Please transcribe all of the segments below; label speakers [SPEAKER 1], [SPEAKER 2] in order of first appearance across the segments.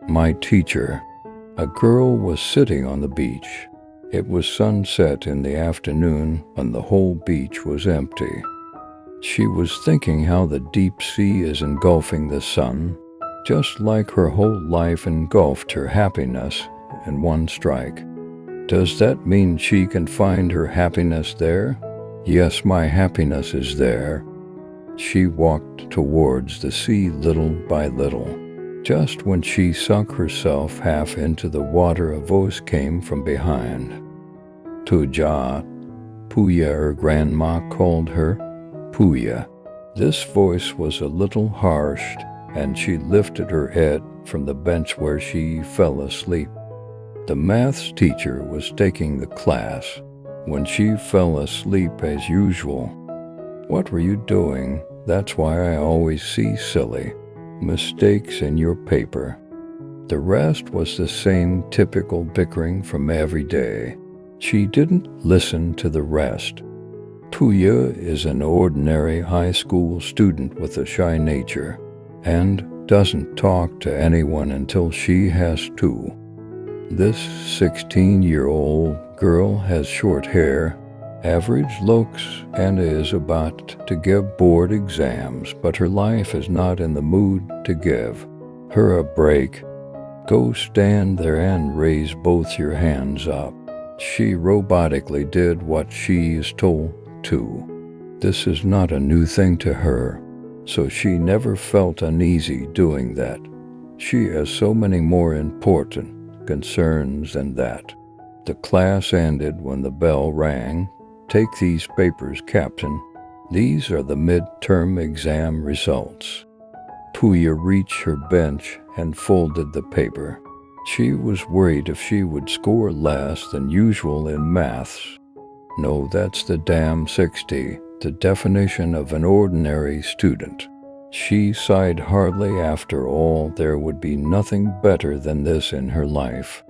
[SPEAKER 1] My teacher. A girl was sitting on the beach. It was sunset in the afternoon and the whole beach was empty. She was thinking how the deep sea is engulfing the sun, just like her whole life engulfed her happiness in one strike. Does that mean she can find her happiness there? Yes, my happiness is there. She walked towards the sea little by little. Just when she sunk herself half into the water, a voice came from behind. Tuja, Puya, her grandma called her Puya. This voice was a little harsh, and she lifted her head from the bench where she fell asleep. The maths teacher was taking the class when she fell asleep as usual. What were you doing? That's why I always see silly mistakes in your paper. The rest was the same typical bickering from every day. She didn't listen to the rest. Puya is an ordinary high school student with a shy nature and doesn't talk to anyone until she has to. This 16-year-old girl has short hair, average looks, and is about to give board exams, but her life is not in the mood to give her a break. Go stand there and raise both your hands up. She robotically did what she is told to. This is not a new thing to her, so she never felt uneasy doing that. She has so many more important concerns than that. The class ended when the bell rang. Take these papers, Captain. These are the midterm exam results. Puya reached her bench and folded the paper. She was worried if she would score less than usual in maths. No, that's the damn 60, the definition of an ordinary student. She sighed hardly. After all, there would be nothing better than this in her life.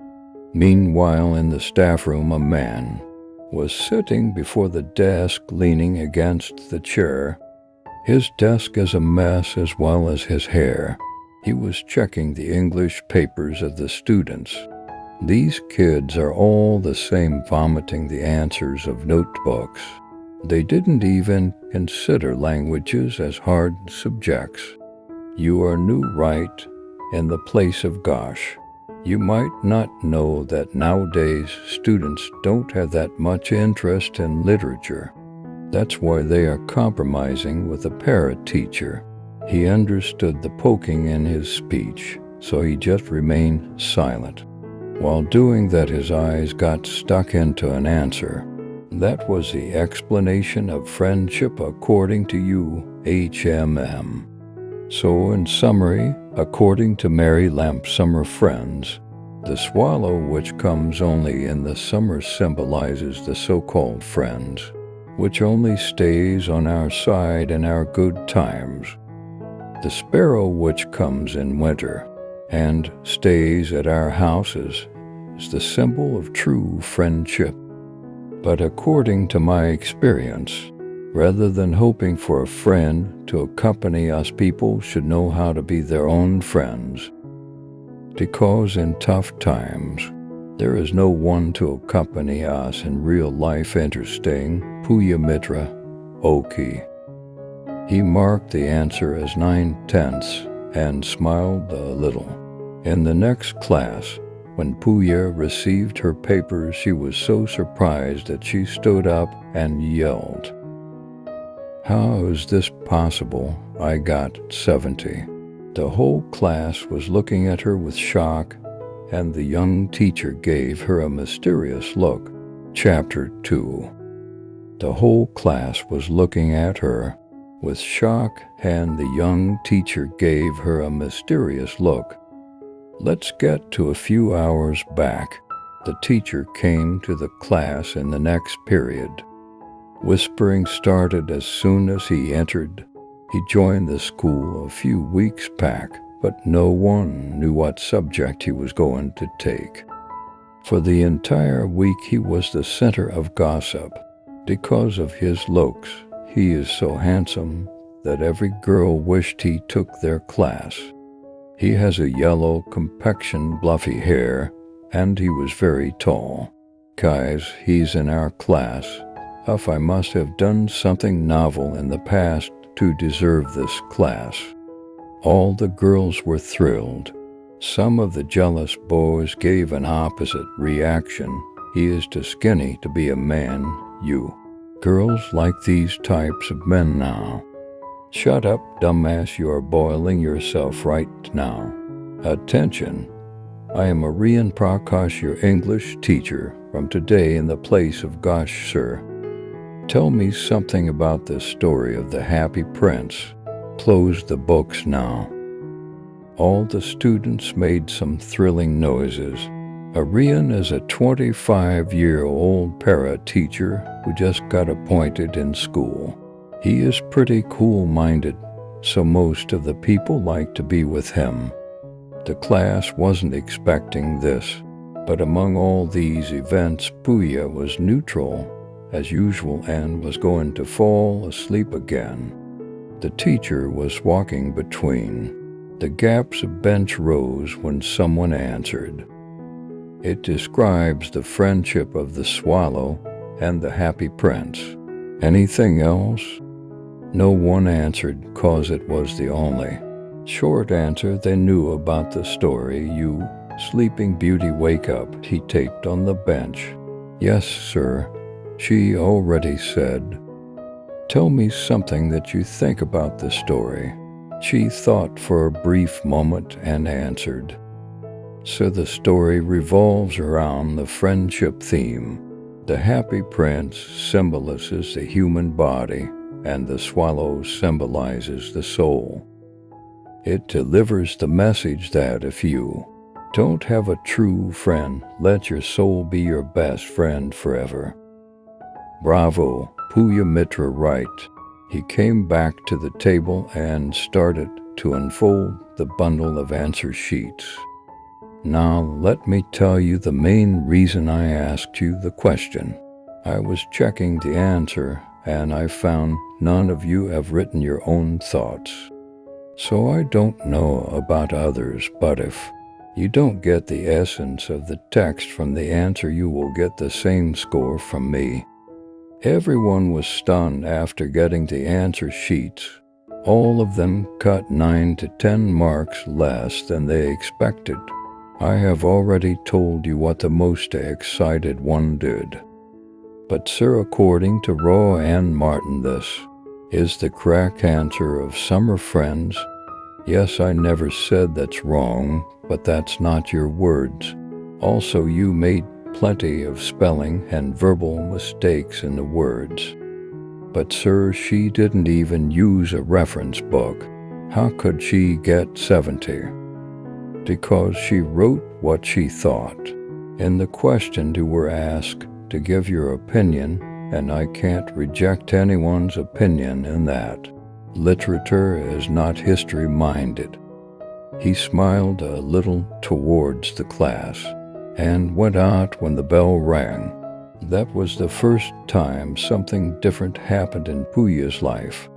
[SPEAKER 1] Meanwhile, in the staff room, a man was sitting before the desk, leaning against the chair. His desk is a mess as well as his hair. He was checking the English papers of the students. These kids are all the same, vomiting the answers of notebooks. They didn't even consider languages as hard subjects. You are new right in the place of gosh. You might not know that nowadays students don't have that much interest in literature. That's why they are compromising with a parrot teacher. He understood the poking in his speech, so he just remained silent. While doing that, his eyes got stuck into an answer. That was the explanation of friendship according to you, HMM. So in summary, according to Mary Lamp Summer Friends, the swallow which comes only in the summer symbolizes the so-called friends, which only stays on our side in our good times. The sparrow which comes in winter and stays at our houses is the symbol of true friendship. But according to my experience, rather than hoping for a friend to accompany us, people should know how to be their own friends. Because in tough times, there is no one to accompany us in real life. Interesting, Puya Mitra, Oki. He marked the answer as 9/10 and smiled a little. In the next class, when Puya received her papers, she was so surprised that she stood up and yelled, "How is this possible? I got 70. The whole class was looking at her with shock, and the young teacher gave her a mysterious look. Chapter 2. The whole class was looking at her with shock, and the young teacher gave her a mysterious look. Let's get to a few hours back. The teacher came to the class in the next period. Whispering started as soon as he entered. He joined the school a few weeks back, but no one knew what subject he was going to take. For the entire week he was the center of gossip. Because of his looks, he is so handsome that every girl wished he took their class. He has a yellow complexion, fluffy hair, and he was very tall. Guys, he's in our class. If I must have done something novel in the past to deserve this class. All the girls were thrilled. Some of the jealous boys gave an opposite reaction. He is too skinny to be a man, you. Girls like these types of men now. Shut up, dumbass, you are boiling yourself right now. Attention. I am Arian Prakash, your English teacher, from today in the place of Gosh, sir. Tell me something about the story of the Happy Prince. Close the books now. All the students made some thrilling noises. Arian is a 25-year-old para-teacher who just got appointed in school. He is pretty cool-minded, so most of the people like to be with him. The class wasn't expecting this, but among all these events, Puya was neutral, as usual, and was going to fall asleep again. The teacher was walking between the gaps of bench rows when someone answered. It describes the friendship of the swallow and the Happy Prince. Anything else? No one answered, cause it was the only short answer they knew about the story. You sleeping beauty, wake up, he taped on the bench. Yes, sir, she already said. Tell me something that you think about the story. She thought for a brief moment and answered. So the story revolves around the friendship theme. The Happy Prince symbolizes the human body, and the swallow symbolizes the soul. It delivers the message that if you don't have a true friend, let your soul be your best friend forever. Bravo, Puya Mitra, right. He came back to the table and started to unfold the bundle of answer sheets. Now let me tell you the main reason I asked you the question. I was checking the answer, and I found none of you have written your own thoughts. So I don't know about others, but if you don't get the essence of the text from the answer, you will get the same score from me. Everyone was stunned after getting the answer sheets. All of them cut 9 to 10 marks less than they expected. I have already told you what the most excited one did. But sir, according to Roy and Martin, this is the correct answer of summer friends. Yes, I never said that's wrong, but that's not your words. Also, you made plenty of spelling and verbal mistakes in the words. But sir, she didn't even use a reference book. How could she get 70? Because she wrote what she thought. In the question you were asked to give your opinion, and I can't reject anyone's opinion in that. Literature is not history-minded. He smiled a little towards the class and went out when the bell rang. That was the first time something different happened in Puya's life.